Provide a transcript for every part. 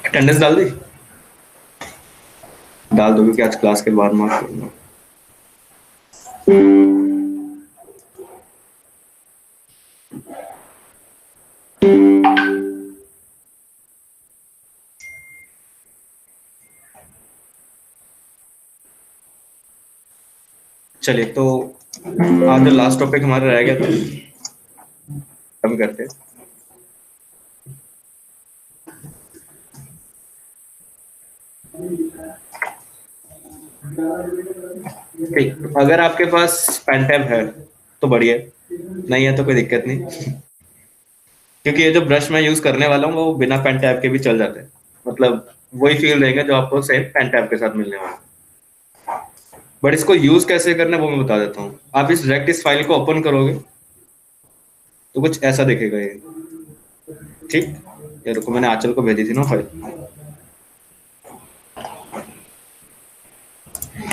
Attendance डाल दी, डाल दोगे कि आज क्लास के बाद मार्क्स करना। चलिए तो आज जो लास्ट टॉपिक हमारा रह गया था हम करते हैं। ठीक, अगर आपके पास पेन टैब है तो बढ़िया, नहीं है तो कोई दिक्कत नहीं, क्योंकि ये जो ब्रश मैं यूज करने वाला हूँ वो बिना पेन टैब के भी चल जाते हैं, मतलब वही फील रहेगा जो आपको सेम पेन टैब के साथ मिलने वाला है। बट इसको यूज कैसे करना है वो मैं बता देता हूँ। आप इस डायरेक्ट इस फाइल को ओपन करोगे तो कुछ ऐसा दिखेगा ये, ठीक। ये रुको, मैंने आंचल को भेजी थी ना फाइल,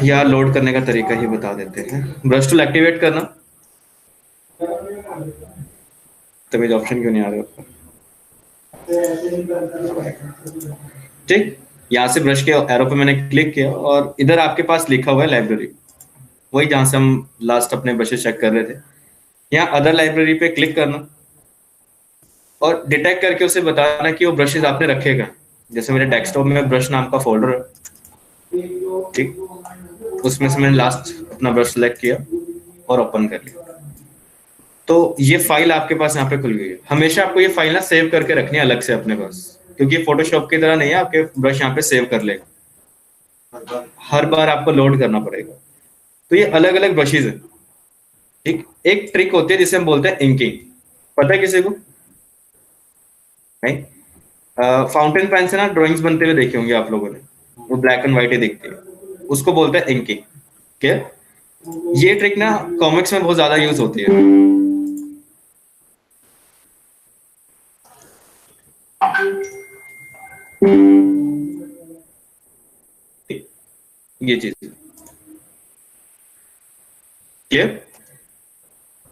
या लोड करने का तरीका ही बता देते हैं। ब्रश टूल एक्टिवेट करना, तभी ऑप्शन क्यों नहीं आ रहा ऊपर, ठीक। यहाँ से ब्रश के एरो पे मैंने क्लिक किया और इधर आपके पास लिखा हुआ है लाइब्रेरी, वही जहां से हम लास्ट अपने ब्रशेस चेक कर रहे थे। यहाँ अदर लाइब्रेरी पे क्लिक करना और डिटेक्ट करके उसे बताना कि वो ब्रशेस आपने रखेगा। जैसे मेरे डेस्कटॉप में ब्रश नाम का फोल्डर है, ठीक, उसमें से मैंने लास्ट अपना ब्रश सेलेक्ट किया और ओपन कर लिया, तो ये फाइल आपके पास यहाँ पे खुल गई है। हमेशा आपको ये फाइल ना सेव करके रखनी है अलग से अपने पास, क्योंकि फोटोशॉप की तरह नहीं है आपके ब्रश यहाँ पे सेव कर लेगा, हर बार आपको लोड करना पड़ेगा। तो ये अलग अलग ब्रशेज है, ठीक। एक ट्रिक होती है जिसे हम बोलते हैं इंकिंग, पता है किसी को? नहीं? फाउंटेन पेन से ना ड्राइंग्स बनते हुए देखे होंगे आप लोगों ने, वो ब्लैक एंड व्हाइट ही दिखती है, उसको बोलते हैं इंकिंग। क्या ये ट्रिक ना कॉमिक्स में बहुत ज्यादा यूज होती है। ये चीज क्लियर?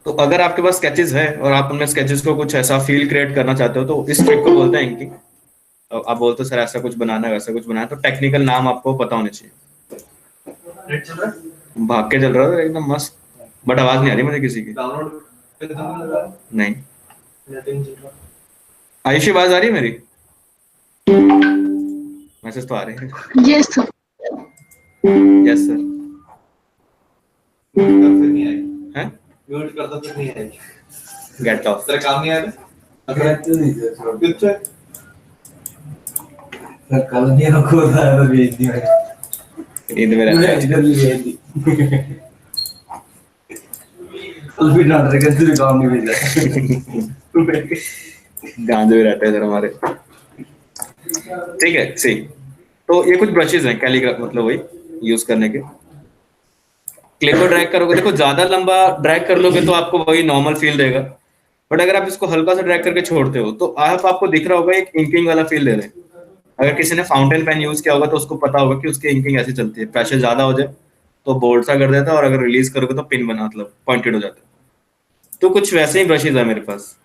तो अगर आपके पास स्केचेस है और आप उनमें स्केचेस को कुछ ऐसा फील क्रिएट करना चाहते हो तो इस ट्रिक को बोलते हैं इंकिंग। आप बोलते हो सर ऐसा कुछ बनाना है वैसा कुछ बनाना है, तो टेक्निकल नाम आपको पता होने चाहिए। भाग के चल रहा है एकदम मस्त, बट आवाज नहीं आ रही मुझे किसी की। नहीं, आयुषी आवाज आ रही है मेरी? मैसेज तो आ रहे हैं। Yes sir. Yes sir. नहीं आई हैं? म्यूट करता तो नहीं आएगी। Get off. तेरा काम नहीं आया अगर तो नहीं सर कुछ सर कल नहीं आपको बताया तो भेज दिया नींद में रहता है। इधर भी भेज दी कल भी डाल रहे किसी काम नहीं भेजा गांधे में रहते हैं सर हमारे, ठीक है। सही, तो ये कुछ ब्रशेज हैं कैलीग्राफ, मतलब वही यूज करने के। क्लिप को ड्रैग करोगे, देखो ज्यादा लंबा ड्रैग कर लोगे तो आपको वही नॉर्मल फील देगा, बट अगर आप इसको हल्का सा ड्रैग करके छोड़ते हो तो आपको दिख रहा होगा एक इंकिंग वाला फील दे रहे हैं। अगर किसी ने फाउंटेन पेन यूज किया होगा तो उसको पता होगा कि उसकी इंकिंग ऐसी चलती है, प्रेशर ज्यादा हो जाए तो बोल्ड सा कर देता है और अगर रिलीज करोगे तो पिन बना, मतलब पॉइंटेड हो जाता है। तो कुछ वैसे ही ब्रशेज है मेरे पास,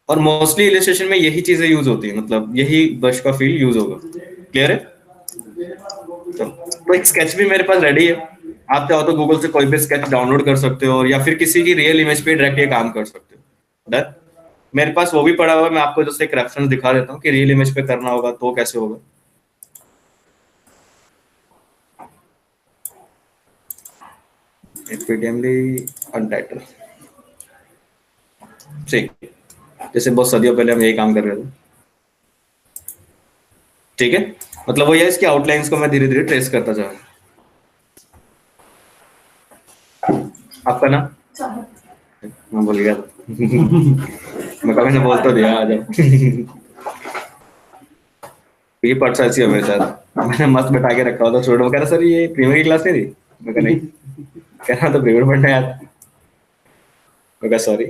और मोस्टली इलस्ट्रेशन में यही चीजें यूज होती है, मतलब यही ब्रश का फील यूज होगा। क्लियर है? तो एक स्केच भी मेरे पास रेडी है, आप चाहो तो गूगल से कोई भी स्केच डाउनलोड कर सकते हो या फिर किसी की रियल इमेज पे डायरेक्ट ये काम कर सकते हो। डन? मेरे पास वो भी पड़ा हुआ है, मैं आपको जैसे एक रेफरेंस दिखा देता हूँ कि रियल इमेज पे करना होगा तो कैसे होगा। एपिडेमली अनटाइटल, ठीक, जैसे बहुत सदियों पहले हम यही काम कर रहे थे, ठीक है। मतलब वो ये इसकी आउटलाइंस को मैं धीरे धीरे ट्रेस करता जा रहा हूँ। आपका नाम? मैं भूल गया मैं कभी बोल तो दिया आ जाओ ये पर्चा ऐसी है मेरे साथ, मैंने मस्त बैठा के रखा हुआ था। छोड़ो, कह रहा सर ये प्रीमियरी क्लास नहीं थी, मैं कहा नहीं, कह रहा तो प्रीपेड पढ़ना यार। मैं कहा सॉरी।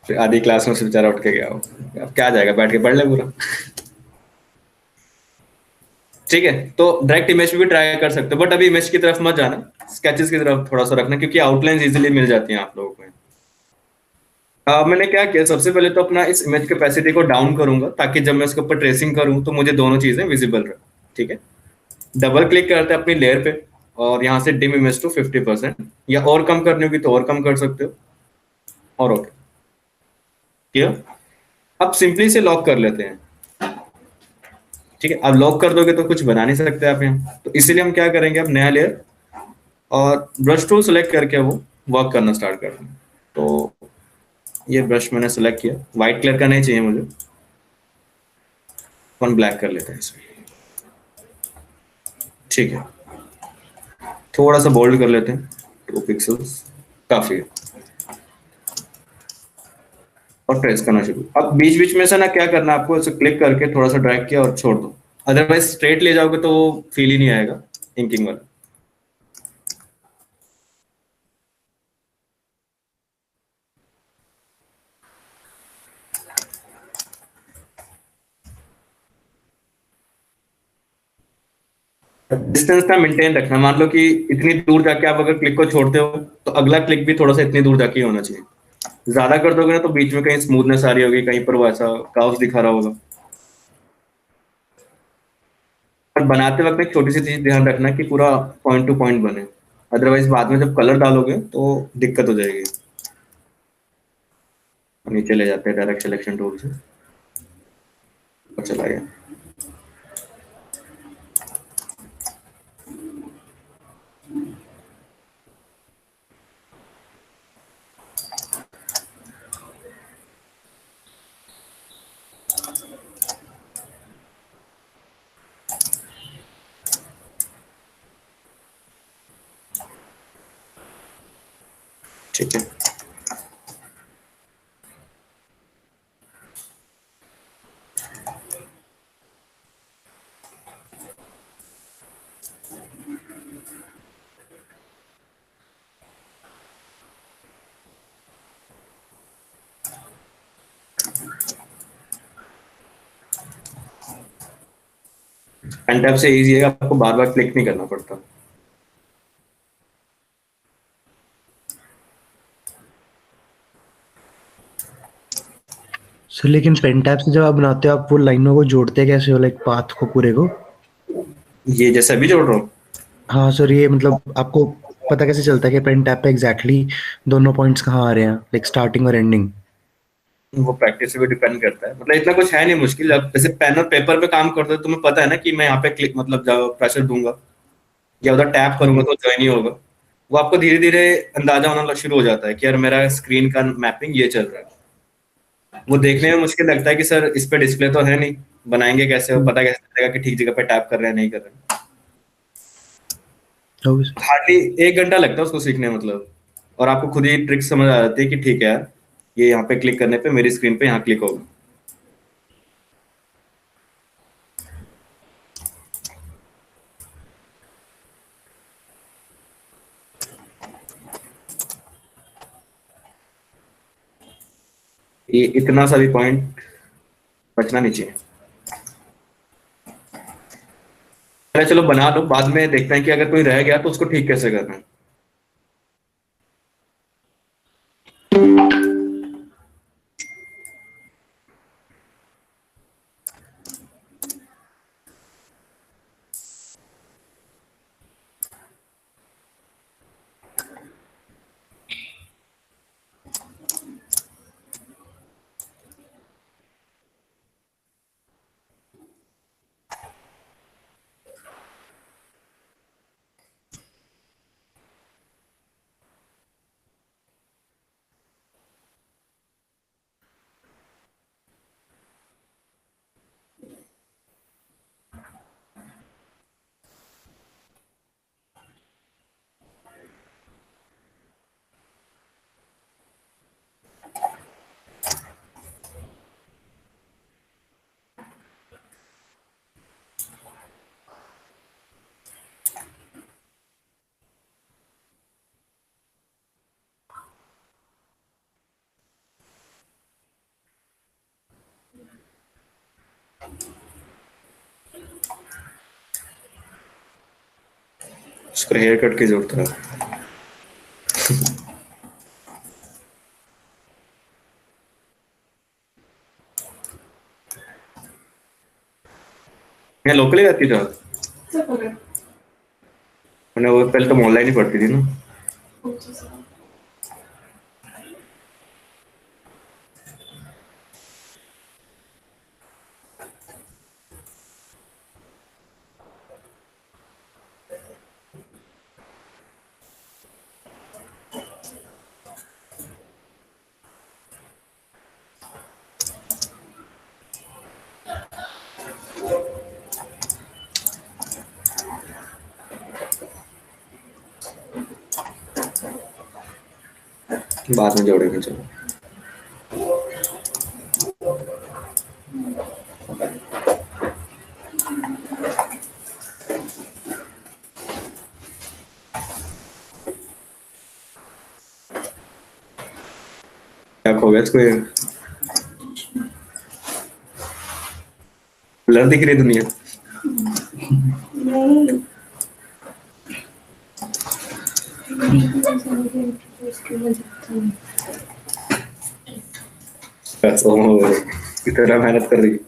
फिर आधी क्लास में से बेचारा उठ के गया वो। अब क्या जाएगा, बैठ के पढ़ ले पूरा। ठीक है, तो डायरेक्ट इमेज पे भी ट्राई कर सकते हो, बट अभी इमेज की तरफ मत जाना, स्केचेस की तरफ थोड़ा सा रखना, क्योंकि आउटलाइंस इजीली मिल जाती हैं आप लोगों को। मैंने क्या किया, सबसे पहले तो अपना इस इमेज कैपेसिटी को डाउन करूंगा, ताकि जब मैं इसके ऊपर ट्रेसिंग करूं तो मुझे दोनों चीजें विजिबल रहे। ठीक है, डबल क्लिक करते हैं अपनी लेयर पे, और यहाँ से डिम इमेज टू 50%, या और कम करनी होगी तो और कम कर सकते हो, और ओके किया। अब सिंपली से लॉक कर लेते हैं। ठीक है, अब लॉक कर दोगे तो कुछ बना नहीं सकते आप यहाँ, तो इसीलिए हम क्या करेंगे, अब नया लेयर और ब्रश टूल सेलेक्ट करके वो वर्क करना स्टार्ट कर देंगे। तो ये ब्रश मैंने सेलेक्ट किया, व्हाइट कलर का नहीं चाहिए मुझे, वन ब्लैक कर लेते हैं इसमें। ठीक है, थोड़ा सा बोल्ड कर लेते हैं, 2 पिक्सल्स काफी है, और ट्रेस करना शुरू। अब बीच बीच में से ना क्या करना, आपको ऐसे क्लिक करके थोड़ा सा ड्रैग किया और छोड़ दो, अदरवाइज स्ट्रेट ले जाओगे तो फील ही नहीं आएगा इंकिंग वाला। डिस्टेंस ना मेंटेन रखना, मान लो कि इतनी दूर जाके आप अगर क्लिक को छोड़ते हो तो अगला क्लिक भी थोड़ा सा इतनी दूर जाके ही होना चाहिए। ज्यादा कर दोगे ना तो बीच में कहीं स्मूथनेस आ रही होगी, कहीं पर वो ऐसा काउस दिखा रहा होगा। पर बनाते वक्त एक छोटी सी चीज ध्यान रखना कि पूरा पॉइंट टू पॉइंट बने, अदरवाइज बाद में जब कलर डालोगे तो दिक्कत हो जाएगी। नीचे ले जाते हैं डायरेक्ट सिलेक्शन टूल से, और चला गया। ठीक है, पेन टैब से इजी है, आपको बार बार क्लिक नहीं करना पड़ता। सर लेकिन पेन टैब से जब आप बनाते हो, आप वो लाइनों को जोड़ते कैसे हो, लाइक पाथ को पूरे को? ये जैसे अभी जोड़ रहा हूँ, हाँ सर, ये मतलब आपको पता कैसे चलता है कि पेन टैब पे एग्जैक्टली दोनों पॉइंट्स कहाँ आ रहे हैं, लाइक स्टार्टिंग और एंडिंग? वो प्रैक्टिस से भी डिपेंड करता है, मतलब इतना कुछ है नहीं मुश्किल। अब जैसे पेन और पेपर पे काम करते हो, तुम्हें पता है ना कि मैं यहाँ पे क्लिक मतलब जब प्रेशर दूंगा या उधर टैप करूंगा तो ज्वाइन ही होगा। वो आपको धीरे धीरे अंदाजा होना शुरू हो जाता है कि यार मेरा स्क्रीन का मैपिंग ये चल रहा है। वो देखने में मुश्किल लगता है कि सर इस पे डिस्प्ले तो है नहीं, बनाएंगे कैसे, और पता कैसे चलेगा कि ठीक जगह पे टैप कर रहे हैं नहीं कर रहे हैं। Okay sir. हार्डली 1 घंटा लगता है उसको सीखने में, मतलब। और आपको खुद ही ट्रिक समझ आ जाती है कि ठीक है यार, ये यहाँ पे क्लिक करने पे मेरी स्क्रीन पे यहाँ क्लिक होगा। ये इतना सा भी पॉइंट बचना नहीं चाहिए। पहले चलो बना लो, बाद में देखते हैं कि अगर कोई रह गया तो उसको ठीक कैसे करना है। उसको हेयर कट की जरूरत है। यहाँ लोकल ही रहती था। मैंने वो पहले तो ऑनलाइन ही पढ़ती थी ना। बाद में जोड़ेंगे चलो। क्या खो गया इसको? ब्लर दिख रही दुनिया। इतना मेहनत कर रही।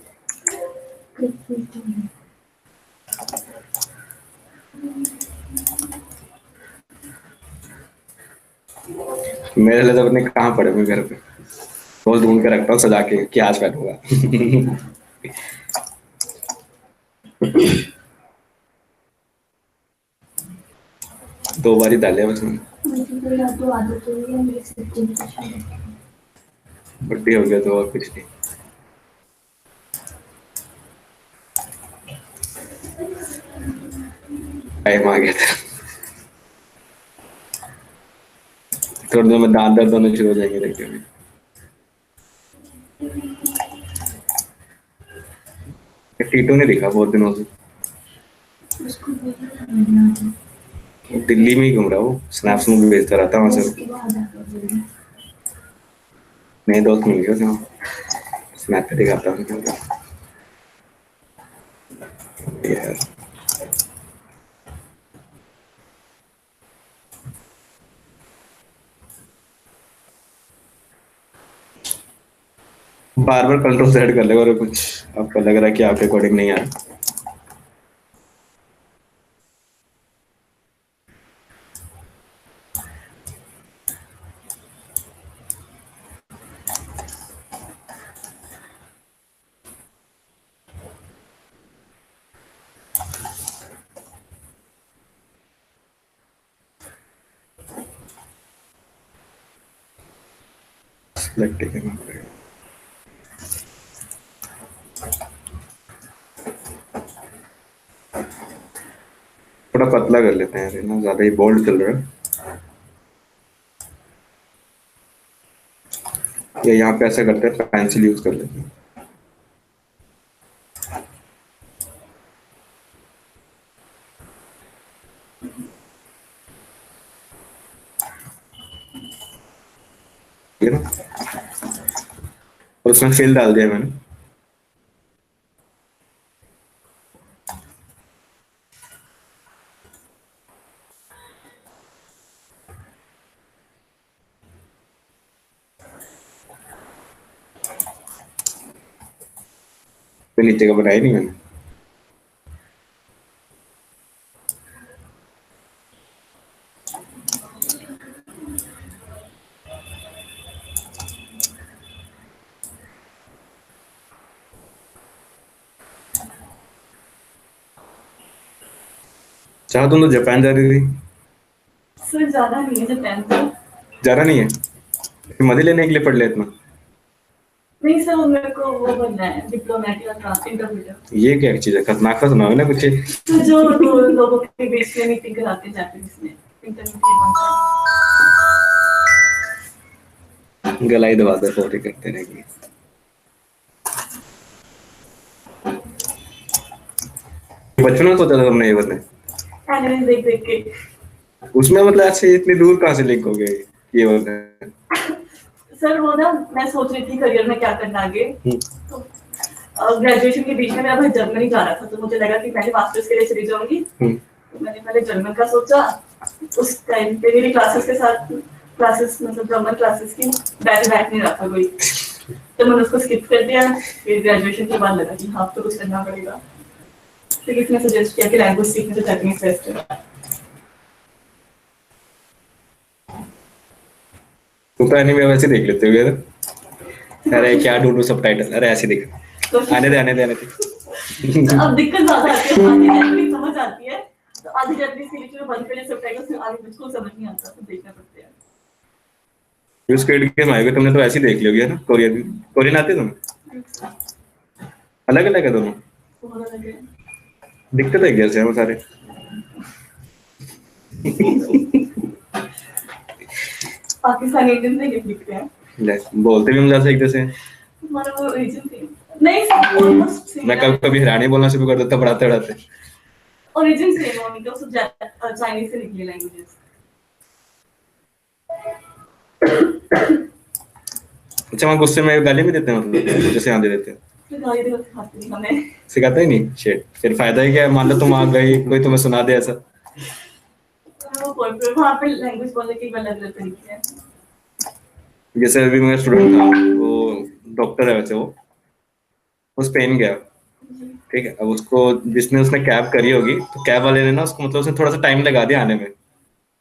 मेरे लिए तो अपने कहाँ पड़े हुए घर पे, रोज ढूंढ के रखता हूँ सजा के कि आज पहनूंगा। दो बारी डाले बस मैंने। बड्डी हो गया तो और कुछ नहीं। टाइम आ गया था। थोड़ी देर में दांत दर्द होने शुरू हो जाएंगे देखते हुए। टीटू ने दिखा बहुत दिनों से। दिल्ली में ही घूम रहा हूँ, स्नैप्स में भी भेजता रहता वहां से। नए दोस्त मिल गए वहाँ, स्नैप पे दिखाता हूँ यार। बार बार कंट्रोल सेट कर ले और कुछ आपको लग रहा है कि आपके अकॉर्डिंग नहीं आ रहा। सेलेक्ट करना पड़ेगा। थोड़ा पतला कर लेते हैं ना, ज्यादा ही बोल्ड चल रहा है। या यहाँ पे ऐसा करते हैं, पेंसिल यूज कर लेते हैं। ये ना, और उसमें फिल डाल दिया मैंने। तो नीचे का बनाया नहीं मैंने। चाह तुम तो जापान जा रही थी। सर ज्यादा नहीं है जापान का। जा रहा नहीं है? फिर मदे लेने के लिए पढ़ ले इतना। नहीं सर, मेरे को वो बनना है डिप्लोमेट या इंटरमीडिएट। ये क्या चीज है? खतरनाक सा सुना है ना कुछ। तो जो दो लोगों के बीच में मीटिंग कराते हैं जापानीज में, इंटरमीडिएट बनता है। गलाई दबा दे, फोटो करते रहेंगे। बचपन में सोचा था तुमने ये बनने? एनिमे देख देख के। उसमें मतलब ऐसे इतनी दूर कहाँ से लिंक हो गए ये बनने? सर वो ना, मैं सोच रही थी करियर में क्या करना आगे। तो ग्रेजुएशन के बीच में मेरा भाई जर्मनी जा रहा था, तो मुझे लगा कि पहले मास्टर्स के लिए चली जाऊंगी, मैंने पहले जर्मन का सोचा, उस टाइम पे मेरी क्लासेस मतलब जर्मन क्लासेस की बैठ नहीं रहा था कोई, तो मैंने उसको स्किप कर दिया। फिर ग्रेजुएशन के बाद लगा कि हाँ तो कुछ करना पड़ेगा, फिर किसी ने सजेस्ट किया कि लैंग्वेज सीखने तो जापानीज बेस्ट है। तुम तो एनीमे वैसे देख लेते हो यार। अरे क्या ढूंढूं सबटाइटल, अरे ऐसे देख, तो आने दे। तो अब दिक्कत ज्यादा आती है, आधी जापानीज समझ आती है तो आधी जापानीज की लिखी हुई बंद कर सबटाइटल्स में आगे बिल्कुल समझ नहीं आता, तो देखना पड़ता है। ये स्क्विड गेम आएगा, तुमने तो ऐसे ही देख लियोगी है ना। कोरियन आते तुम्हें? अलग अलग है दोनों, बहुत अलग है। दिखते तो एक जैसे हैं वो सारे। पाकिस्तानी इंडियन नहीं लिखते हैं, ले, बोलते भी हम जैसे एक जैसे हैं। हमारा वो ओरिजिन थी नहीं, ऑलमोस्ट सेम। मैं कभी कभी हरियाणी बोलना शुरू कर देता पढ़ाते पढ़ाते। ओरिजिन सेम है उनका, सब चाइनीज से निकली लैंग्वेजेस। अच्छा वहाँ गुस्से में गाली भी देते हैं मतलब जैसे यहाँ दे देते हैं? तो गाली देकर सिखाते नहीं हमें। सिखाता ही नहीं, शिट। फिर फायदा ही क्या है? मान लो तुम वहाँ गई, कोई तुम्हें सुना दे ऐसा। वो कॉर्पोरेट वहाँ पे लैंग्वेज बोलने के अलग अलग तरीके हैं। जैसे अभी मेरा स्टूडेंट था, वो डॉक्टर है वैसे, वो स्पेन गया, ठीक है। अब उसको उसने कैब करी होगी, तो कैब वाले ने ना उसको मतलब उसने थोड़ा सा टाइम लगा दिया आने में।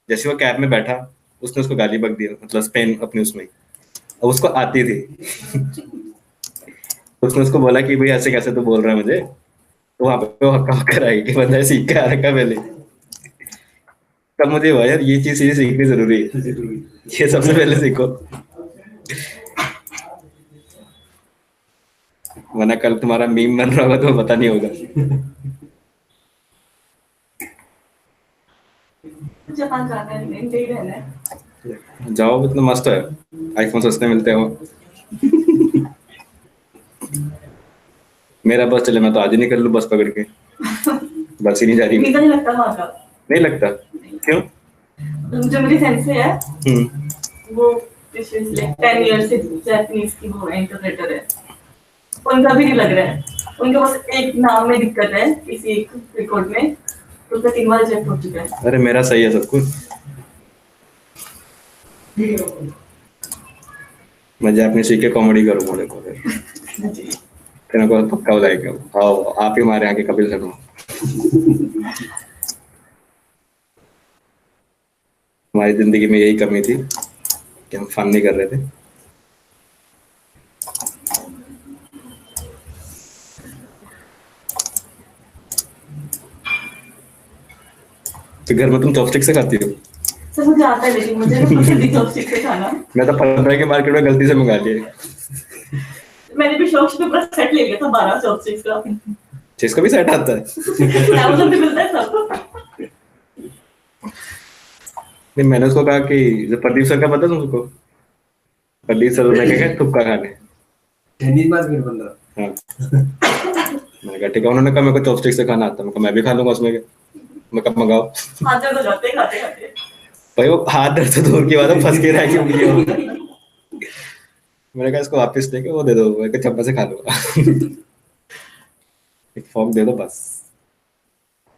जैसे वो कैब में बैठा, उसने उसको गाली बक दी, मतलब स्पेन अपने उसमें ही। अब उसको आती थी। तो उसने उसको बोला कि भाई ऐसे कैसे तू बोल रहा है मुझे, तो वहां पे वो हक्का हक्का रही कि बंदा सीख के आ रखा पहले। तब मुझे हुआ यार ये चीज सीखनी जरूरी है, ये सबसे पहले सीखो, वरना कल तुम्हारा मीम बन रहा होगा तो पता नहीं होगा। जापान जाना है, इंडिया ही रहना है। जाओ, इतना मस्त है, आईफोन सस्ते मिलते हैं वहाँ। मेरा बस चले, मैं तो आज ही निकल लूँ बस पकड़ के, बस ही नहीं जा रही। वीजा नहीं लगता वहाँ का। नहीं लगता? क्यों? जो मेरी सेंस है हम्म। वो पिछले 10 ईयर से जापानीज की वो इंटरप्रेटर है, उनका भी नहीं लग रहा है। उनके पास एक नाम में दिक्कत है किसी एक रिकॉर्ड में, तो उसका 3 बार रिजेक्ट हो चुका है। अरे मेरा सही है सब कुछ, मैं जापानीज सीख के कॉमेडी करूँगा देखो फिर। तेरे को पक्का हो जाएगा, आओ आप ही हमारे यहाँ के कपिल शर्मा। हमारी जिंदगी में यही कमी थी कि हम फन नहीं कर रहे थे। तो घर में तुम चॉपस्टिक से खाती हो? सर मुझे आता है लेकिन मुझे नहीं पसंद चॉपस्टिक से खाना। मैं तो 15 के मार्केट में गलती से मंगा लिया। मैंने भी शौक से पूरा सेट ले लिया था 12 चॉपस्टिक्स का। जिसको भी सेट आता है। अमेज़न पे मिलता है सब। नहीं, मैंने उसको कहा कि जो प्रदीप सर का पता है तुमको? प्रदीप सर ने कहा तुक्का खाने। चाइनीज मार्केट बन रहा। हाँ। मैंने कहा ठीक है, उन्होंने कहा मेरे को चॉपस्टिक से खाना आता है, मैं भी खा लूंगा उसमें। मैं कब मंगाओ? हाथ दर्द हो जाते हैं खाते खाते। भाई वो हाथ दर्द तो दूर की बात है, फंस के रह गई उंगलियों। मैंने कहा इसको वापस देके वो दे दो, मैं कहा चप्पल से खा लूंगा। एक फॉर्क दे दो बस।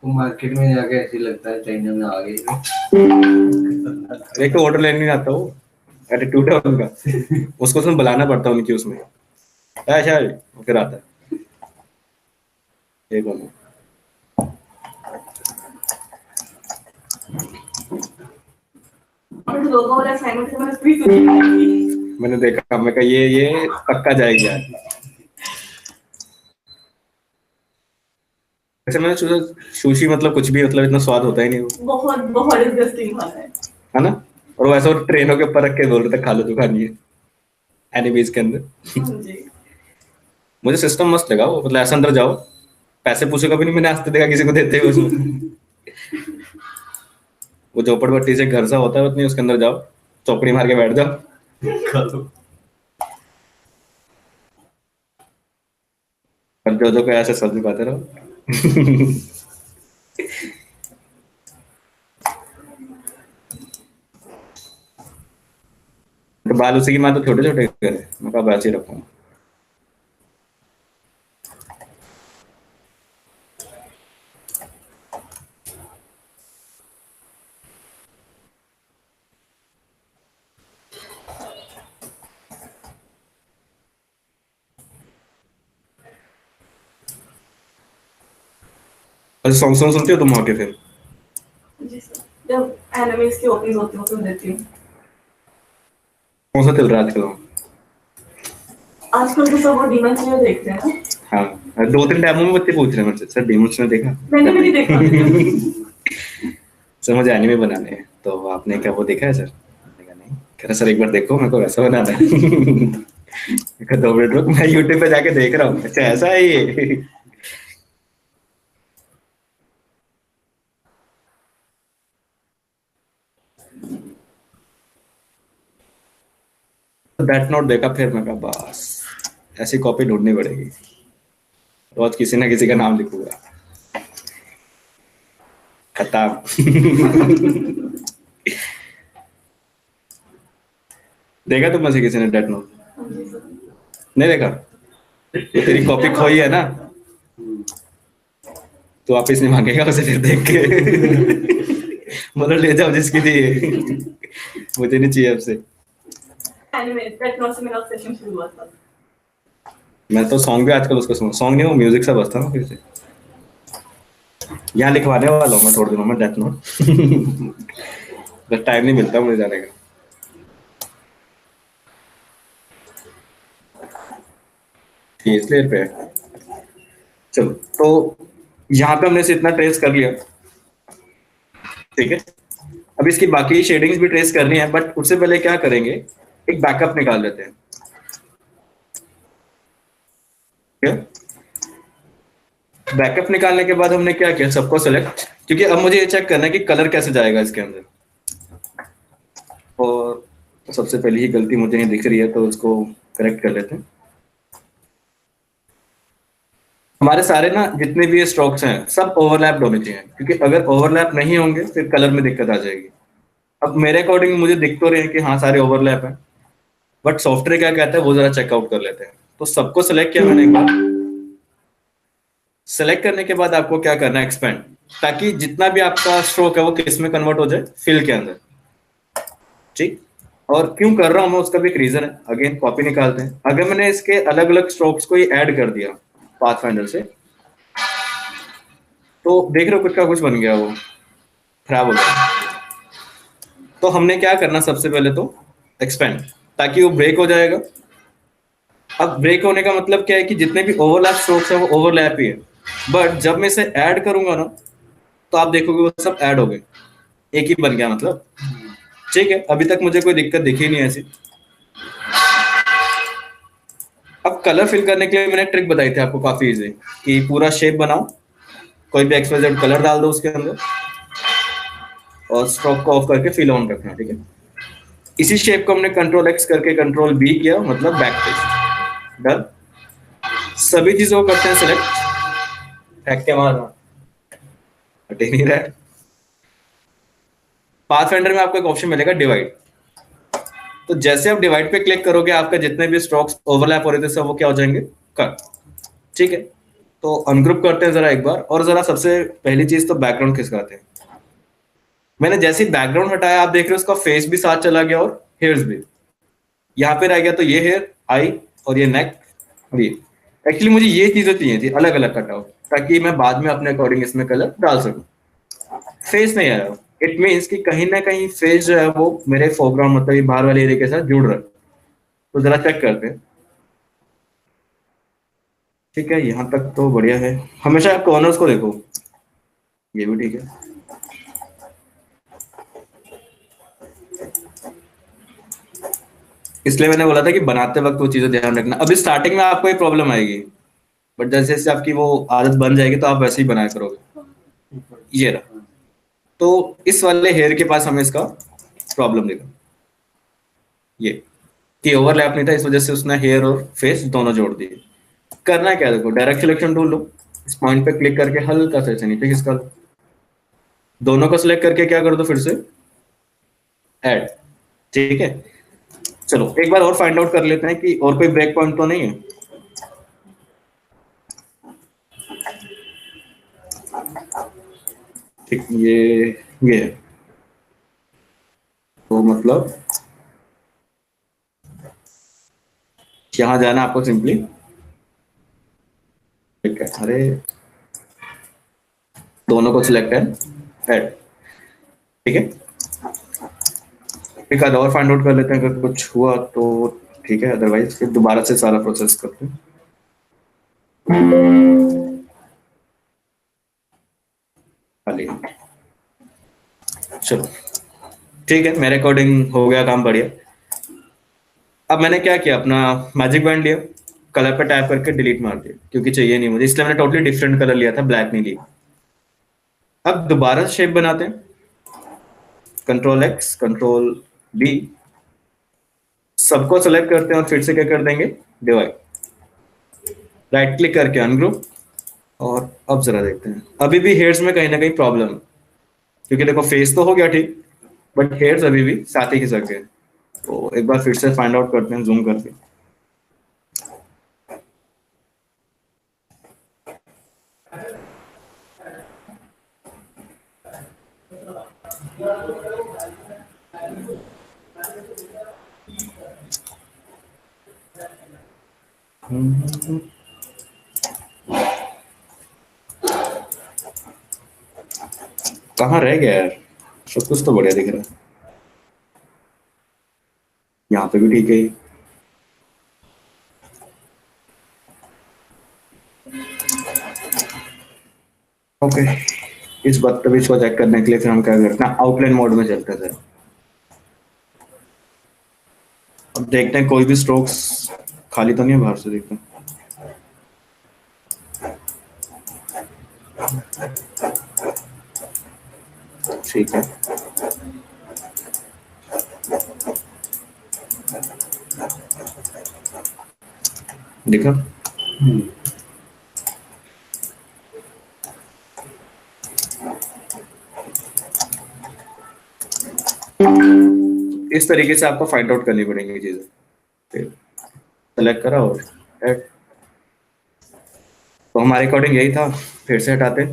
वो मार्केट में जाके ऐसे लगता है चाइना में आ गए। एक तो ऑर्डर लेने नहीं आता, वो एटीट्यूड है उनका, उसको उसमें बुलाना पड़ता है उनकी उसमें, अच्छा फिर आता है। ये कौन है? और लोगों वाला असाइनमेंट से मैंने पूरी दुनिया की। मैंने देखा, मैं कहा ये पक्का जाएगा। वैसे मैंने सोचा सुशी मतलब कुछ भी, मतलब इतना स्वाद होता ही नहीं वो, बहुत बहुत डिस्गस्टिंग खाना है ना। और वैसे वो ट्रेनों के ऊपर रख के बोल रहे थे खा लो तो खानी है, एनिमीज के अंदर। हाँ जी। मुझे सिस्टम मस्त लगा वो, मतलब ऐसा अंदर जाओ, पैसे पूछे कभी नहीं मैंने आज तक देखा किसी को देते हुए उसमें। वो झोपड़पट्टी से घर सा होता है उतनी, उसके अंदर जाओ, चौकड़ी मार के बैठ जाओ, खा लो। और जो को ऐसे सब्जी खाते रहो। तो बाल उसी की माँ तो छोटे छोटे करे, मैं कहा ऐसे ही रखूंगा। अच्छा सॉन्ग सॉन्ग सुनते हो तुम वहाँ के फिर? जी सर, जब एनिमेस की ओपनिंग होती है तो देती हूँ। कौन सा चल रहा है आजकल वहाँ? आजकल तो सब वो डीमन स्लेयर देखते हैं ना। हाँ 2-3 टाइमों में बच्चे पूछ रहे हैं मुझसे, सर डेमन स्लेयर देखा? मैंने भी नहीं देखा। सर मुझे एनिमे बनाने हैं, तो आपने क्या वो देखा है सर? मैंने कहा नहीं। कह रहा सर एक बार देखो, मेरे को वैसा बनाना है। मैंने कहा 2 मिनट रुक, मैं यूट्यूब पे जाके देख रहा हूँ। अच्छा ऐसा है ये? डेथ नोट देखा, फिर मैं कहा बस ऐसी कॉपी ढूंढनी पड़ेगी, रोज किसी ना किसी का नाम लिखूंगा, खत्म। देखा तुम में से किसी ने डेथ नोट? हाँ जी सर। नहीं देखा? तो तेरी कॉपी खोई है ना, तो वापिस नहीं मांगेगा उसे फिर देख के। मतलब ले जाओ जिसकी थी ये। मुझे नहीं चाहिए आपसे। एनिमे डेथ नोट से मेरा ऑब्सेशन शुरू हुआ था। मैं तो सॉन्ग भी आजकल उसका सुन, सॉन्ग नहीं वो म्यूजिक सा बजता ना फिर से। यहाँ लिखवाने वाला हूँ मैं थोड़े दिनों में डेथ नोट। बस टाइम नहीं मिलता मुझे जाने का। इसलिए पे है। चलो तो यहाँ पे हमने इसे इतना ट्रेस कर लिया, ठीक है। अब इसकी बाकी शेडिंग्स भी ट्रेस करनी है, बट उससे पहले क्या करेंगे, एक बैकअप निकाल लेते हैं। बैकअप निकालने के बाद हमने क्या किया, सबको सेलेक्ट, क्योंकि अब मुझे ये चेक करना है कि कलर कैसे जाएगा इसके अंदर। और सबसे पहली ही गलती मुझे नहीं दिख रही है, तो उसको करेक्ट कर लेते हैं। हमारे सारे ना जितने भी स्ट्रोक्स हैं सब ओवरलैप्ड होने चाहिए, क्योंकि अगर ओवरलैप नहीं होंगे फिर कलर में दिक्कत आ जाएगी। अब मेरे अकॉर्डिंग मुझे दिख तो रहे हैं कि हाँ सारे ओवरलैप हैं, बट सॉफ्टवेयर क्या कहता है वो जरा चेकआउट कर लेते हैं। तो सबको सेलेक्ट किया मैंने एक बार। सेलेक्ट करने के बाद आपको क्या करना है, एक्सपेंड, ताकि जितना भी आपका स्ट्रोक है वो किस में कन्वर्ट हो जाए, फिल के अंदर, ठीक। और क्यों कर रहा हूं मैं उसका भी एक रीजन है, अगेन कॉपी निकालते हैं। अगर मैंने इसके अलग अलग स्ट्रोक्स को ही ऐड कर दिया पाथफाइंडर से, तो देख रहे हो कुछ का कुछ बन गया, वो खराब हो गया। तो हमने क्या करना, सबसे पहले तो एक्सपेंड, ताकि वो ब्रेक हो जाएगा। अब ब्रेक होने का मतलब क्या है कि जितने भी ओवरलैप स्ट्रोक्स है वो ओवरलैप ही है, बट जब मैं इसे ऐड करूंगा ना, तो आप देखोगे वो सब ऐड हो गए, एक ही बन गया मतलब, ठीक है। अभी तक मुझे कोई दिक्कत दिखी नहीं ऐसी। अब कलर फिल करने के लिए मैंने ट्रिक बताई थी आपको, काफी इजी, कि पूरा शेप बनाओ, कोई भी XYZ कलर डाल दो उसके अंदर, और स्ट्रोक को ऑफ करके फिल ऑन रखना, ठीक है। इसी शेप को हमने Ctrl+X करके Ctrl+V किया, मतलब बैक पेस्ट डन। सभी चीजों को करते हैं सिलेक्ट, फेंक के मारना, हट ही नहीं रहा है। पाथफाइंडर में आपको एक ऑप्शन मिलेगा डिवाइड, तो जैसे आप डिवाइड पे क्लिक करोगे आपका जितने भी स्ट्रोक्स ओवरलैप हो रहे थे सब वो क्या हो जाएंगे, कट, ठीक है। तो अनग्रुप करते हैं जरा एक बार, और जरा सबसे पहली चीज तो बैकग्राउंड खिसकाते हैं। मैंने जैसे ही बैकग्राउंड हटाया आप देख रहे हो उसका फेस भी साथ चला गया और हेयर्स भी। यहाँ पे रह गया तो ये हेयर, आई, और ये नेक, और ये। एक्चुअली मुझे ये चीजें चाहिए थी अलग अलग कट आउट, ताकि मैं बाद में अपने अकॉर्डिंग इसमें कलर डाल सकूं। फेस नहीं आया, इट मीन्स कि कहीं ना कहीं फेस जो है वो मेरे फोरग्राउंड मतलब ये बाहर वाले एरिया के साथ जुड़ रहा है। तो जरा चेक करते हैं, ठीक है। यहाँ तक तो बढ़िया है। हमेशा कॉर्नर्स को देखो, ये भी ठीक है। इसलिए मैंने बोला था कि बनाते वक्त वो चीजें ध्यान रखना। अभी स्टार्टिंग में आपको ये प्रॉब्लम आएगी, बट जैसे जैसे आपकी वो आदत बन जाएगी तो आप वैसे ही बनाया करोगे। ये रहा, तो इस वाले हेयर के पास हमें इसका प्रॉब्लम देखा, ये कि ओवरलैप नहीं था, इस वजह से उसने हेयर और फेस दोनों जोड़ दिए। करना क्या, देखो डायरेक्ट सिलेक्शन टूल लो, इस पॉइंट पे क्लिक करके हल्का सा नीचे खिसका लो, दोनों को सिलेक्ट करके क्या कर दो, फिर से ऐड, ठीक है। चलो एक बार और फाइंड आउट कर लेते हैं कि और कोई ब्रेक पॉइंट तो नहीं है। ठीक, ये है। तो मतलब यहाँ जाना आपको सिंपली, ठीक है। अरे दोनों को सिलेक्ट एंड ऐड, ठीक है। एक आध और फाइंड आउट कर लेते हैं, अगर कुछ हुआ तो ठीक है, अदरवाइज फिर दोबारा से सारा प्रोसेस करते हैं। खाली चलो ठीक है, मेरे अकॉर्डिंग हो गया काम, बढ़िया। अब मैंने क्या किया, अपना मैजिक बैंड लिया, कलर पे टैप करके डिलीट मार दिया, क्योंकि चाहिए नहीं मुझे, इसलिए मैंने टोटली डिफरेंट कलर लिया था, ब्लैक नहीं लिया। अब दोबारा शेप बनाते हैं, कंट्रोल एक्स कंट्रोल बी, सबको सेलेक्ट करते हैं और फिर से क्या कर देंगे, डिवाइड, राइट क्लिक करके अनग्रुप। और अब जरा देखते हैं, अभी भी हेयर्स में कहीं ना कहीं प्रॉब्लम है, क्योंकि देखो फेस तो हो गया ठीक, बट हेयर्स अभी भी साथ ही खिसक गए। तो एक बार फिर से फाइंड आउट करते हैं जूम करके। कहाँ रह गया यार, सब कुछ तो बढ़िया दिख रहा है, यहाँ पे भी ठीक है। ओके, इस बदतमीज को चेक करने के लिए फिर हम क्या करते हैं, आउटलाइन मोड में चलते थे। अब देखते हैं कोई भी स्ट्रोक्स खाली तो नहीं है, बाहर से देखते हैं। ठीक है, देखा। इस तरीके से आपको फाइंड आउट करनी पड़ेंगी चीजें। फिर सेलेक्ट करा और ऐड, तो हमारे अकॉर्डिंग यही था, फिर से हटाते।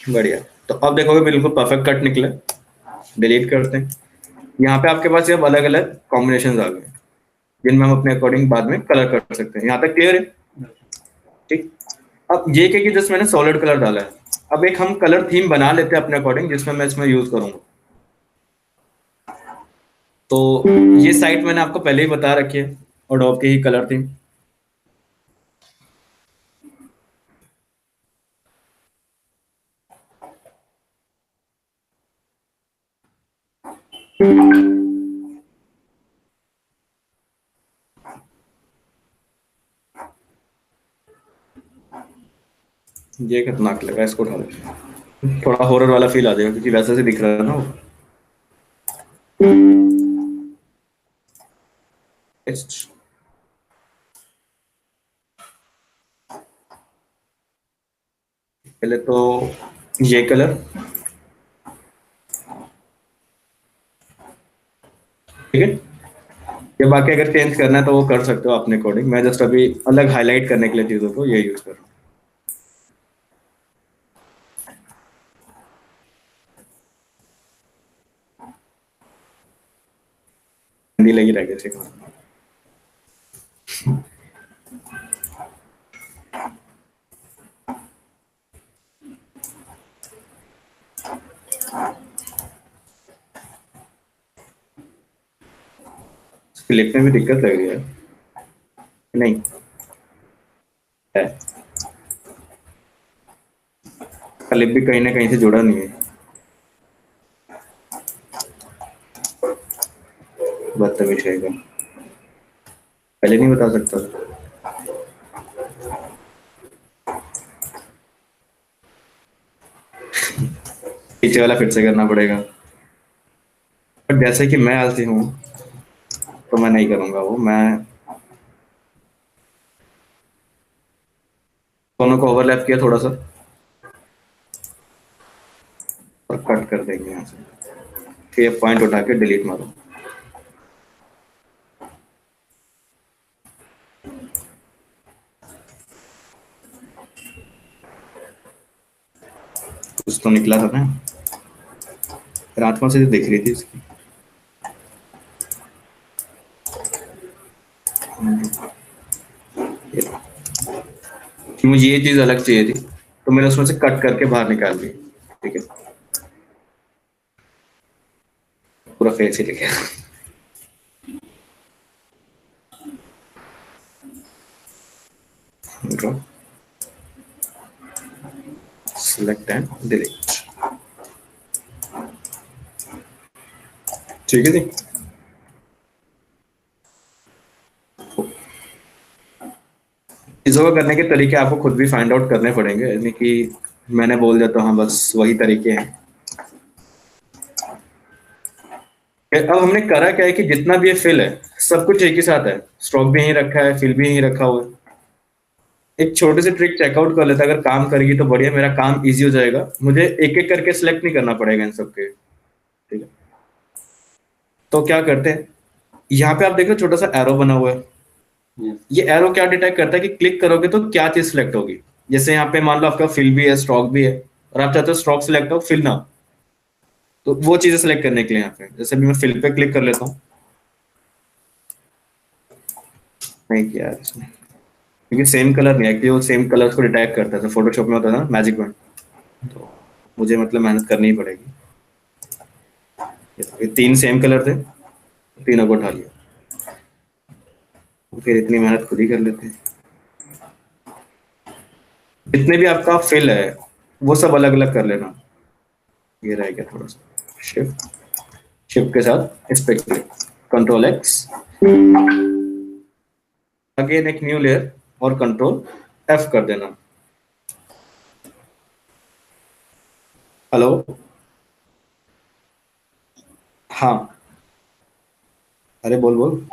बढ़िया, तो अब देखोगे बिल्कुल परफेक्ट कट निकले। डिलीट करते हैं, यहाँ पे आपके पास ये अब अलग अलग कॉम्बिनेशन आ गए, जिनमें हम अपने अकॉर्डिंग बाद में कलर कर सकते हैं। यहाँ तक क्लियर है, ठीक। अब ये कि जस्ट मैंने सॉलिड कलर डाला है, अब एक हम कलर थीम बना लेते हैं अपने अकॉर्डिंग, जिसमें मैं इसमें यूज करूंगा। तो ये साइट मैंने आपको पहले ही बता रखी है, एडोब की ही कलर थीम। ये खतरनाक लगा, इसको उठा दे, थोड़ा हॉरर वाला फील आ जाएगा, क्योंकि वैसे से दिख रहा है ना वो। पहले तो ये कलर, ठीक है। ये बाकी अगर चेंज करना है तो वो कर सकते हो अपने अकॉर्डिंग, मैं जस्ट अभी अलग हाईलाइट करने के लिए चीजों को ये यूज कर रहा हूँ। हिंदी लगी रह गई सीखना। लिखने में दिक्कत लग रही है, नहीं है, लिप भी कहीं ना कहीं से जुड़ा नहीं है, बदतमीज रहेगा, पहले नहीं बता सकता था। पीछे वाला फिर से करना पड़ेगा, बट जैसे कि मैं आलसी हूँ तो मैं नहीं करूंगा वो, मैं दोनों को ओवरलैप किया थोड़ा सा और कट कर देंगे यहाँ से, फिर पॉइंट उठा के डिलीट मारो। कुछ तो निकला था ना, रात को से दिख रही थी इसकी। मुझे ये चीज अलग चाहिए थी, तो मैंने उसमें से कट करके बाहर निकाल दी। ठीक है, पूरा फेस ही लिखा। Draw, select and delete. ठीक है जी। चीजों को करने के तरीके आपको खुद भी फाइंड आउट करने पड़ेंगे, यानी कि मैंने बोल दिया तो हाँ बस वही तरीके हैं। अब हमने करा क्या है कि जितना भी ये फिल है सब कुछ एक ही साथ है, स्ट्रोक भी यहीं रखा है, फिल भी यहीं रखा हुआ है। एक छोटी सी ट्रिक चेकआउट कर लेता, अगर काम करेगी तो बढ़िया, मेरा काम इजी हो जाएगा, मुझे एक एक करके सिलेक्ट नहीं करना पड़ेगा इन सबके। ठीक है, तो क्या करते हैं, यहाँ पे आप देख रहे हो छोटा सा एरो बना हुआ है। ये एरो क्या डिटेक्ट करता है कि क्लिक करोगे तो क्या चीज सिलेक्ट होगी। जैसे यहाँ पे मान लो आपका फिल भी है, स्ट्रोक भी है, और आप चाहते हो स्ट्रोक सिलेक्ट हो, फिल ना, तो वो चीजें सिलेक्ट करने के लिए यहाँ पे जैसे भी मैं फिल पे क्लिक कर लेता हूँ। नहीं किया यार इसमें, क्योंकि सेम कलर नहीं है कि वो सेम कलर को डिटेक्ट करता है, फोटोशॉप में होता है ना मैजिक बन, तो मुझे मतलब मेहनत करनी ही पड़ेगी। ये 3 सेम कलर थे, तीनों को उठा लिया, फिर इतनी मेहनत खुद ही कर लेते हैं। जितने भी आपका फिल है वो सब अलग अलग कर लेना। ये रह गया थोड़ा सा, शिफ्ट शिफ्ट के साथ इस पे क्लिक, कंट्रोल एक्स, अगेन एक न्यू लेयर और कंट्रोल एफ कर देना। हेलो, हाँ, अरे बोल बोल,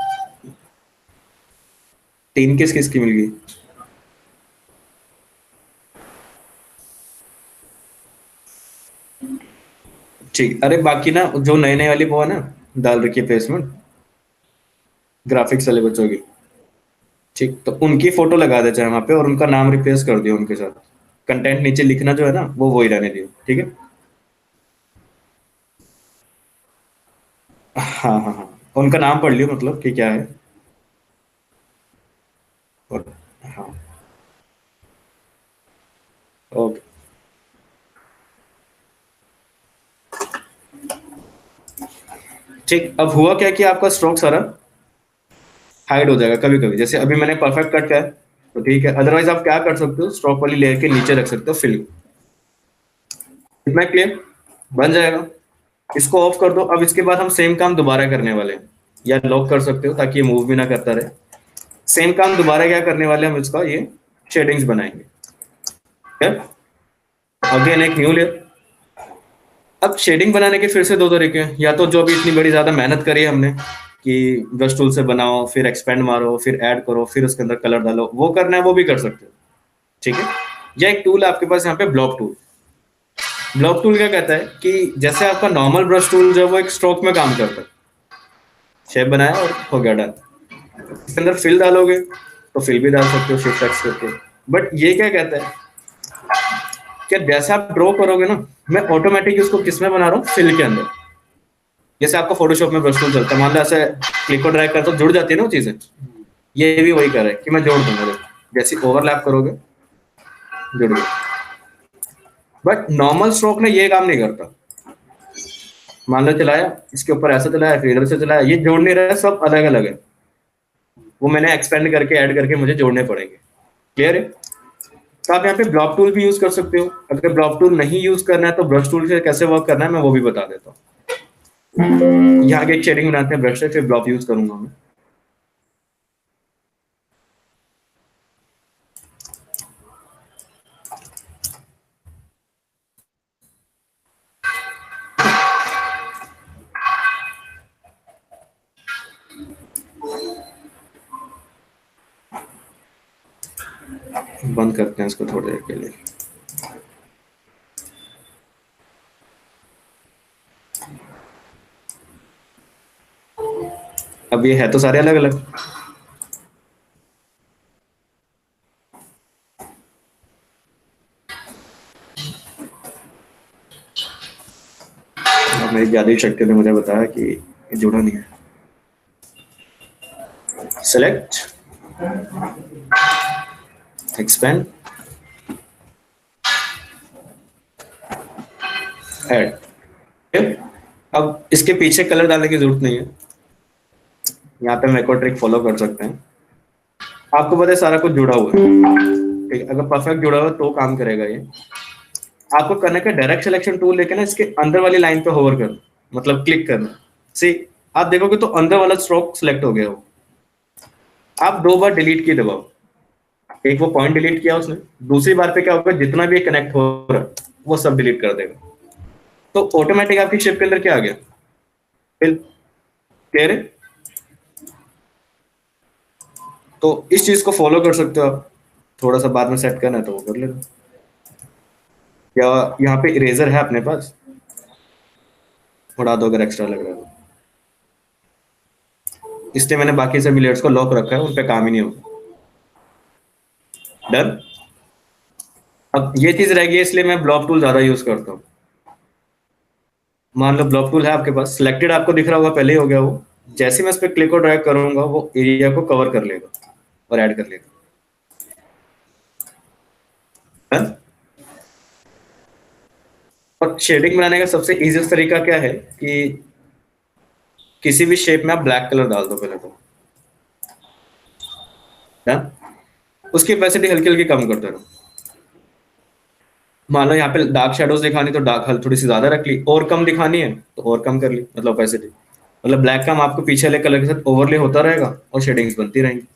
3 किस किस की मिल गई? ठीक, अरे बाकी ना जो नए नए वाली वो है ना डाल रखी है प्लेसमेंट, ग्राफिक्स वाले बच्चों की, ठीक, तो उनकी फोटो लगा दे चाहे वहां पे और उनका नाम रिप्लेस कर दियो उनके साथ। कंटेंट नीचे लिखना जो है ना वो वही रहने दियो। ठीक है, हाँ हाँ हाँ, उनका नाम पढ़ लियो, मतलब कि क्या है। और हाँ, ओके, ठीक। अब हुआ क्या कि आपका स्ट्रोक सारा हाइड हो जाएगा कभी कभी, जैसे अभी मैंने परफेक्ट कट किया है तो ठीक है, अदरवाइज आप क्या कर सकते हो, स्ट्रोक वाली लेयर के नीचे रख सकते हो फिल। इतना क्लियर बन जाएगा। इसको ऑफ कर दो। अब इसके बाद हम सेम काम दोबारा करने वाले हैं, या लॉक कर सकते हो ताकि ये मूव भी ना करता रहे। सेम काम दोबारा क्या करने वाले हम, इसका ये शेडिंग्स बनाएंगे। अगेन एक न्यू लेयर। अब शेडिंग बनाने के फिर से 2 तरीके हैं, या तो जो भी इतनी बड़ी ज्यादा मेहनत करी है हमने कि ब्रश टूल से बनाओ, फिर एक्सपेंड मारो, फिर ऐड करो, फिर उसके अंदर कलर डालो, वो करना है वो भी कर सकते हो। ठीक है, या एक टूल है आपके पास यहाँ पे, ब्लॉक टूल। ब्लॉक टूल क्या कहता है कि जैसे आपका नॉर्मल ब्रश टूल जो है वो एक स्ट्रोक में काम करता है, शेप बनाया और हो गया डन। इसके अंदर फिल डालोगे तो फिल भी डाल सकते हो शिफ्ट एक्स करके। बट ये क्या कहता है कि जैसे आप ड्रॉ करोगे ना, मैं ऑटोमेटिकली उसको किस में बना रहा हूँ, फिल के अंदर। जैसे आपका फोटोशॉप में ब्रश टूल चलता है, मान लो ऐसे क्लिक और ड्रैग करते हो जुड़ जाती है ना वो चीजें, ये भी वही कर रहा है कि मैं जोड़ दूंगा, जैसे ओवरलैप करोगे जुड़ गया। बट नॉर्मल स्ट्रोक में ये काम नहीं करता। मान लो चलाया, इसके ऊपर ऐसा चलाया, फिर इधर से चलाया, ये जोड़ नहीं रहा है, सब अलग अलग है, वो मैंने एक्सपेंड करके ऐड करके मुझे जोड़ने पड़ेंगे। क्लियर है? तो आप यहाँ पे ब्लॉक टूल भी यूज कर सकते हो। अगर ब्लॉक टूल नहीं यूज करना है तो ब्रश टूल से कैसे वर्क करना है मैं वो भी बता देता हूँ। यहाँ आगे एक शेडिंग बनाते हैं ब्रश से, फिर ब्लॉक यूज करूंगा मैं। बंद करते हैं इसको थोड़ी देर के लिए। अब ये है तो सारे अलग अलग। मेरी जादुई शक्ति ने मुझे बताया कि ये जुड़ा नहीं है। Select, expand, add. अब इसके पीछे कलर डालने की जरूरत नहीं है, यहाँ पे हम एक और ट्रिक फॉलो कर सकते हैं। आपको पता है सारा कुछ जुड़ा हुआ है, ठीक है? अगर परफेक्ट जुड़ा हुआ है तो काम करेगा ये। आपको करने का डायरेक्ट सिलेक्शन टूल लेके ना इसके अंदर वाली लाइन पे होवर करना, मतलब क्लिक करना। सी आप देखोगे तो अंदर वाला स्ट्रोक सिलेक्ट हो गया हो। आप 2 बार डिलीट की दबाओ, एक वो पॉइंट डिलीट किया उसने, दूसरी बार पे क्या होगा, जितना भी कनेक्ट हो रहा है वो सब डिलीट कर देगा। तो ऑटोमेटिक आपकी शिप के अंदर क्या आ गया, फिल क्लियर है। तो इस चीज को फॉलो कर सकते हो आप, थोड़ा सा बाद में सेट करना है तो वो कर लेना। या यहाँ पे इरेजर है अपने पास, उड़ा दो अगर एक्स्ट्रा लग रहा है तो। इसलिए मैंने बाकी सभी लेयर्स को लॉक रखा है, उन पे काम ही नहीं होगा। डन। अब ये चीज रह गई है, इसलिए मैं ब्लॉक टूल ज्यादा यूज करता हूँ। मान लो ब्लॉक टूल है आपके पास, सिलेक्टेड आपको दिख रहा होगा, पहले ही हो गया वो। जैसे मैं इस पर क्लिक और ड्रैग करूंगा वो एरिया को कवर कर लेगा और ऐड कर लेगा। Done? और शेडिंग बनाने का सबसे इजीएस्ट तरीका क्या है कि किसी भी शेप में आप ब्लैक कलर डाल दो पहले तो। Done? उसकी कैपेसिटी हल्की हल्की कम करते रहो। मान लो यहाँ पे डार्क शेडोज दिखानी तो डार्क हल थोड़ी सी ज्यादा रख ली, और कम दिखानी है तो और कम कर ली, मतलब कैपेसिटी। मतलब ब्लैक का आपको पीछे वाले कलर के साथ ओवरले होता रहेगा और शेडिंग्स बनती रहेंगी।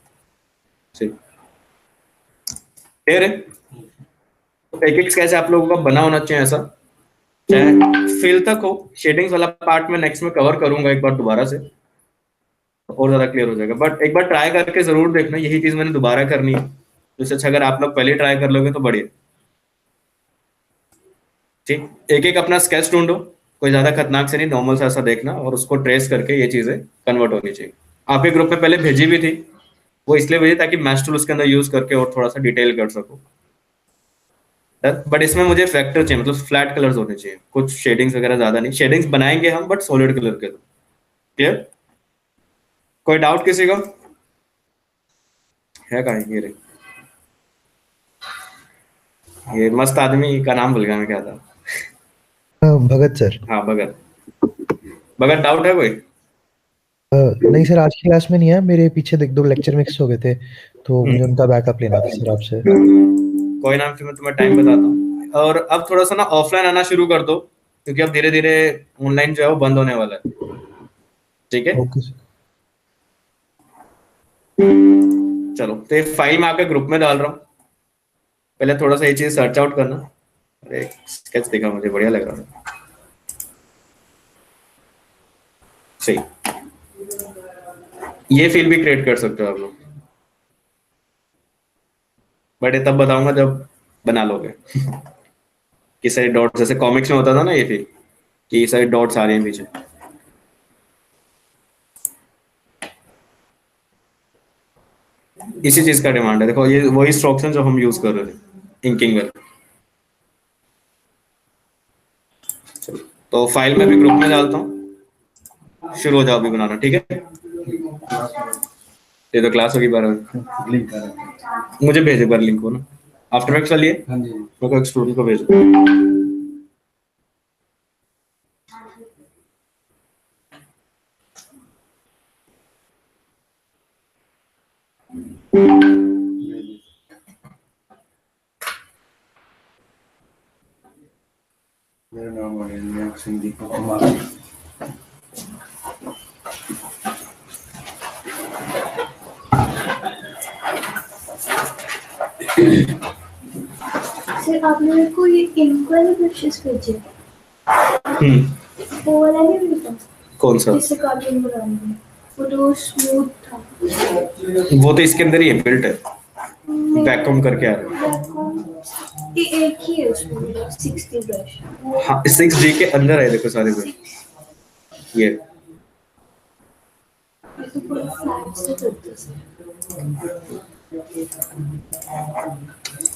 क्लियर है। तो एक एक स्केच आप लोगों का बना होना चाहिए ऐसा, चाहे फिल तक हो। शेडिंग्स वाला पार्ट में नेक्स्ट में कवर करूंगा एक बार दोबारा से, और ज्यादा क्लियर हो जाएगा। बट एक बार ट्राई करके जरूर देखना, यही चीज मैंने दोबारा करनी है। तो अच्छा अगर आप लोग पहले ट्राई कर लोगे तो बढ़िया। ठीक, एक एक अपना स्केच ढूंढो, कोई ज्यादा खतरनाक से नहीं, नॉर्मल सा ऐसा देखना, और उसको ट्रेस करके ये चीजें कन्वर्ट होनी चाहिए। आपके ग्रुप में पहले भेजी भी थी, वो इसलिए भेजी ताकि मैच टूल उसके अंदर यूज करके और थोड़ा सा डिटेल कर सको। बट इसमें मुझे फैक्टर चाहिए, मतलब फ्लैट कलर्स होने चाहिए, कुछ शेडिंग्स वगैरह ज्यादा नहीं। शेडिंग्स बनाएंगे हम बट सॉलिड कलर के। क्लियर। कोई डाउट किसी का है? कहा ये रही, ये मस्त आदमी का नाम भूल गया मैं, क्या था? भगत सर। हाँ भगत। भगत डाउट है कोई? नहीं सर, आज की क्लास में नहीं है, मेरे पीछे देख 2 लेक्चर मिक्स हो गए थे, तो मुझे उनका बैकअप लेना था सर आपसे। कोई ना, फिर मैं तुम्हें टाइम बताता हूँ। और अब थोड़ा सा ना ऑफलाइन आना शुरू कर दो, क्योंकि अब धीरे धीरे ऑनलाइन जो है वो बंद होने वाला है। ठीक है, ओके सर। चलो तो ये फाइल मैं आपके ग्रुप में डाल रहा हूँ। पहले थोड़ा सा ये चीज सर्च आउट करना। अरे स्केच देखा, मुझे बढ़िया लग रहा था। सही, ये फील भी क्रिएट कर सकते हो आप लोग, बट ये तब बताऊंगा जब बना लोगे। कि सारे डॉट्स, जैसे कॉमिक्स में होता था ना ये फील, कि ये सारे डॉट्स आ रहे हैं पीछे। इसी चीज का डिमांड है। देखो ये वही स्ट्रोक्स हैं जो हम यूज कर रहे थे इंकिंग में। तो फाइल में भी ग्रुप में डालता हूँ, शुरू हो जाओ अभी बनाना। ठीक है, ये तो क्लास होगी 12 बजे। मुझे भेजो बार लिंक को ना, आफ्टर इफेक्ट्स वाली है। हाँ जी। मेरे को स्टूडेंट को भेजो। मेरा नाम है संदीप कुमार। सर आपने मेरे को ये इंक वाले ब्रशेस भेजे, वो वाला नहीं मिलता कौन सा? जिससे कार्टून बनाएंगे, वो तो स्मूथ था। वो तो इसके अंदर ही है, बिल्ट है, वैक्यूम करके आ रहा है। ये एक ही है उसमें 60 ब्रश। हाँ 6G के अंदर है, देखो सारे ब्रश। ये तो पूरा फ्लैट से करते हैं सर।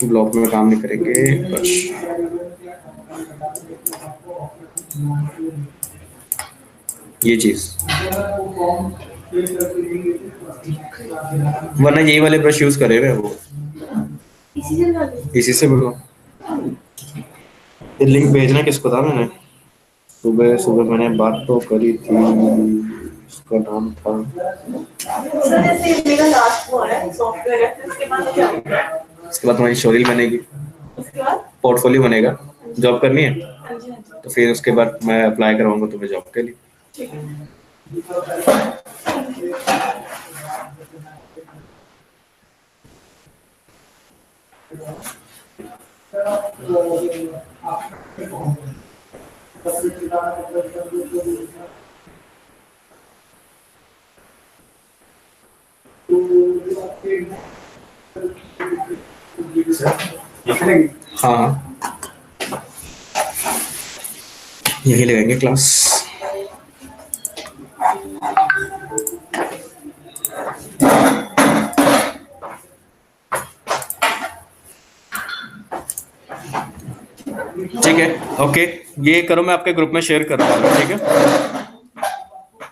ब्लॉक में काम नहीं करेंगे बस। ये चीज, वरना यही वाले ब्रश यूज करे हुए वो, इसी से बना लो। इसी से बोलो। ये लिंक भेजना किसको था मैंने? सुबह सुबह मैंने बात तो करी थी, उसका नाम था, सर जैसे मेरा लास्ट वो है सॉफ्टवेयर है, फिर उसके बाद क्या होगा? उसके बाद तुम्हारी शोरील बनेगी, उसके बाद पोर्टफोलियो बनेगा, जॉब करनी है हाँ जी हाँ जी तो फिर उसके बाद मैं अप्लाई करवाऊंगा तुम्हें जॉब के लिए। ठीक है। हाँ हाँ, यही लगाएंगे क्लास। ठीक है, ओके, ये करो, मैं आपके ग्रुप में शेयर कर रहा हूँ, ठीक है।